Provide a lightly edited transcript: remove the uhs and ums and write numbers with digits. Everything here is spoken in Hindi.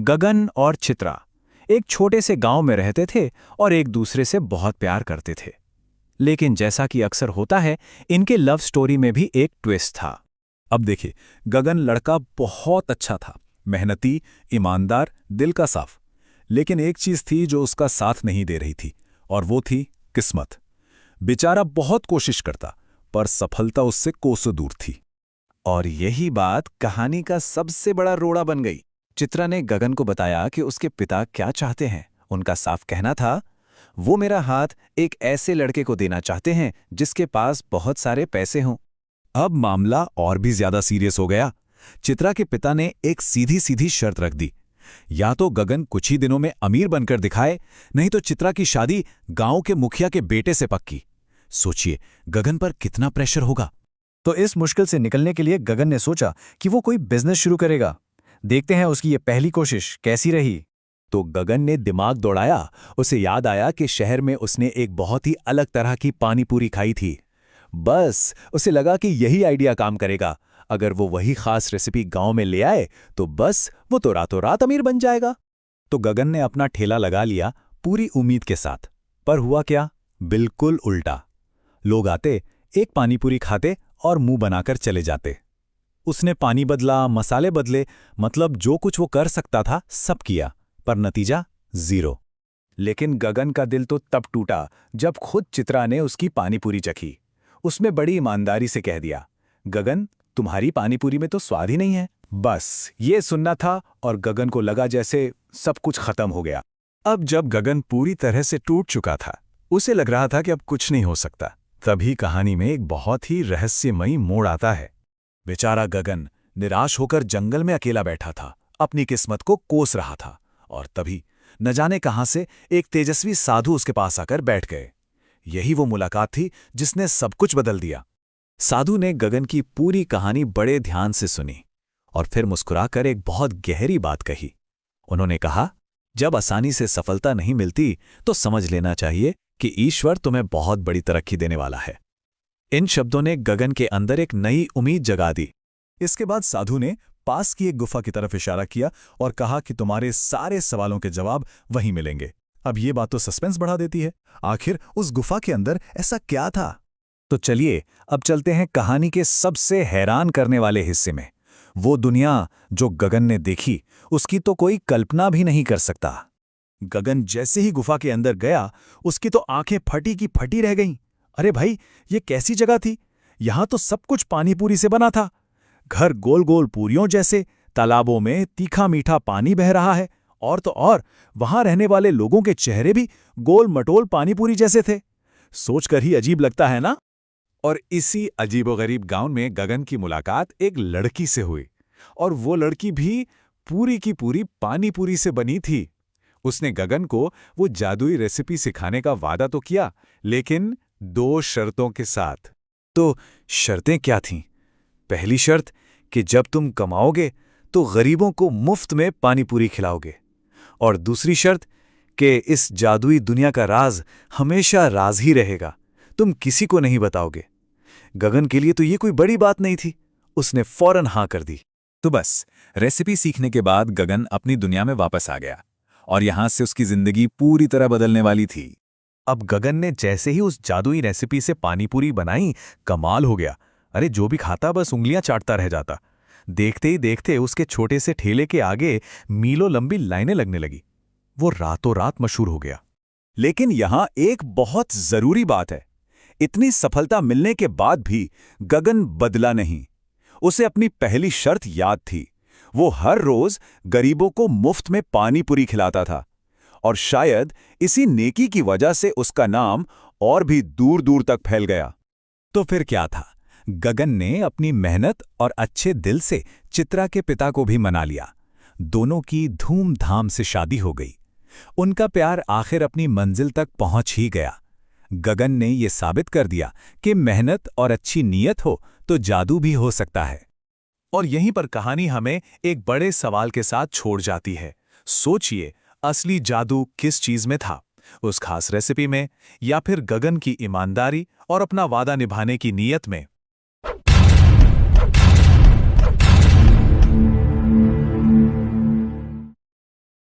गगन और चित्रा एक छोटे से गांव में रहते थे और एक दूसरे से बहुत प्यार करते थे। लेकिन जैसा कि अक्सर होता है, इनके लव स्टोरी में भी एक ट्विस्ट था। अब देखिए, गगन लड़का बहुत अच्छा था, मेहनती, ईमानदार, दिल का साफ। लेकिन एक चीज थी जो उसका साथ नहीं दे रही थी, और वो थी किस्मत। बेचारा बहुत कोशिश करता, पर सफलता उससे कोसों दूर थी। और यही बात कहानी का सबसे बड़ा रोड़ा बन गई। चित्रा ने गगन को बताया कि उसके पिता क्या चाहते हैं। उनका साफ कहना था, वो मेरा हाथ एक ऐसे लड़के को देना चाहते हैं जिसके पास बहुत सारे पैसे हों। अब मामला और भी ज्यादा सीरियस हो गया। चित्रा के पिता ने एक सीधी सीधी शर्त रख दी, या तो गगन कुछ ही दिनों में अमीर बनकर दिखाए, नहीं तो चित्रा की शादी गांव के मुखिया के बेटे से पक्की। सोचिए, गगन पर कितना प्रेशर होगा। तो इस मुश्किल से निकलने के लिए गगन ने सोचा कि वो कोई बिजनेस शुरू करेगा। देखते हैं उसकी ये पहली कोशिश कैसी रही। तो गगन ने दिमाग दौड़ाया। उसे याद आया कि शहर में उसने एक बहुत ही अलग तरह की पानी पूरी खाई थी। बस उसे लगा कि यही आइडिया काम करेगा। अगर वो वही खास रेसिपी गांव में ले आए तो बस वो तो रातों रात अमीर बन जाएगा। तो गगन ने अपना ठेला लगा लिया, पूरी उम्मीद के साथ। पर हुआ क्या? बिल्कुल उल्टा। लोग आते, एक पानीपुरी खाते और मुंह बनाकर चले जाते। उसने पानी बदला, मसाले बदले, मतलब जो कुछ वो कर सकता था सब किया, पर नतीजा जीरो। लेकिन गगन का दिल तो तब टूटा जब खुद चित्रा ने उसकी पानीपुरी चखी। उसमें बड़ी ईमानदारी से कह दिया, गगन, तुम्हारी पानीपुरी में तो स्वाद ही नहीं है। बस ये सुनना था और गगन को लगा जैसे सब कुछ खत्म हो गया। अब जब गगन पूरी तरह से टूट चुका था, उसे लग रहा था कि अब कुछ नहीं हो सकता। तभी कहानी में एक बहुत ही रहस्यमयी मोड़ आता है। बेचारा गगन निराश होकर जंगल में अकेला बैठा था, अपनी किस्मत को कोस रहा था। और तभी न जाने कहां से एक तेजस्वी साधु उसके पास आकर बैठ गए। यही वो मुलाकात थी जिसने सब कुछ बदल दिया। साधु ने गगन की पूरी कहानी बड़े ध्यान से सुनी और फिर मुस्कुराकर एक बहुत गहरी बात कही। उन्होंने कहा, जब आसानी से सफलता नहीं मिलती तो समझ लेना चाहिए कि ईश्वर तुम्हें बहुत बड़ी तरक्की देने वाला है। इन शब्दों ने गगन के अंदर एक नई उम्मीद जगा दी। इसके बाद साधु ने पास की एक गुफा की तरफ इशारा किया और कहा कि तुम्हारे सारे सवालों के जवाब वहीं मिलेंगे। अब ये बात तो सस्पेंस बढ़ा देती है। आखिर उस गुफा के अंदर ऐसा क्या था? तो चलिए अब चलते हैं कहानी के सबसे हैरान करने वाले हिस्से में। वो दुनिया जो गगन ने देखी, उसकी तो कोई कल्पना भी नहीं कर सकता। गगन जैसे ही गुफा के अंदर गया, उसकी तो आंखें फटी की फटी रह गईं। अरे भाई, ये कैसी जगह थी? यहां तो सब कुछ पानीपुरी से बना था। घर गोल गोल पूरियों जैसे, तालाबों में तीखा मीठा पानी बह रहा है, और तो और वहां रहने वाले लोगों के चेहरे भी गोल मटोल पानीपुरी जैसे थे। सोचकर ही अजीब लगता है ना? और इसी अजीबोगरीब गांव में गगन की मुलाकात एक लड़की से हुई, और वो लड़की भी पूरी की पूरी पानीपुरी से बनी थी। उसने गगन को वो जादुई रेसिपी सिखाने का वादा तो किया, लेकिन 2 शर्तों के साथ। तो शर्तें क्या थीं? पहली शर्त कि जब तुम कमाओगे तो गरीबों को मुफ्त में पानीपुरी खिलाओगे, और दूसरी शर्त कि इस जादुई दुनिया का राज हमेशा राज ही रहेगा, तुम किसी को नहीं बताओगे। गगन के लिए तो ये कोई बड़ी बात नहीं थी। उसने फौरन हाँ कर दी। तो बस रेसिपी सीखने के बाद गगन अपनी दुनिया में वापस आ गया, और यहां से उसकी जिंदगी पूरी तरह बदलने वाली थी। अब गगन ने जैसे ही उस जादुई रेसिपी से पानीपुरी बनाई, कमाल हो गया। अरे जो भी खाता बस उंगलियां चाटता रह जाता। देखते ही देखते उसके छोटे से ठेले के आगे मीलों लंबी लाइनें लगने लगी। वो रातों रात मशहूर हो गया। लेकिन यहां एक बहुत जरूरी बात है। इतनी सफलता मिलने के बाद भी गगन बदला नहीं। उसे अपनी पहली शर्त याद थी। वो हर रोज गरीबों को मुफ्त में पानीपुरी खिलाता था, और शायद इसी नेकी की वजह से उसका नाम और भी दूर दूर तक फैल गया। तो फिर क्या था? गगन ने अपनी मेहनत और अच्छे दिल से चित्रा के पिता को भी मना लिया। दोनों की धूमधाम से शादी हो गई। उनका प्यार आखिर अपनी मंजिल तक पहुंच ही गया। गगन ने यह साबित कर दिया कि मेहनत और अच्छी नीयत हो तो जादू भी हो सकता है। और यहीं पर कहानी हमें एक बड़े सवाल के साथ छोड़ जाती है। सोचिए, असली जादू किस चीज में था? उस खास रेसिपी में, या फिर गगन की ईमानदारी और अपना वादा निभाने की नीयत में?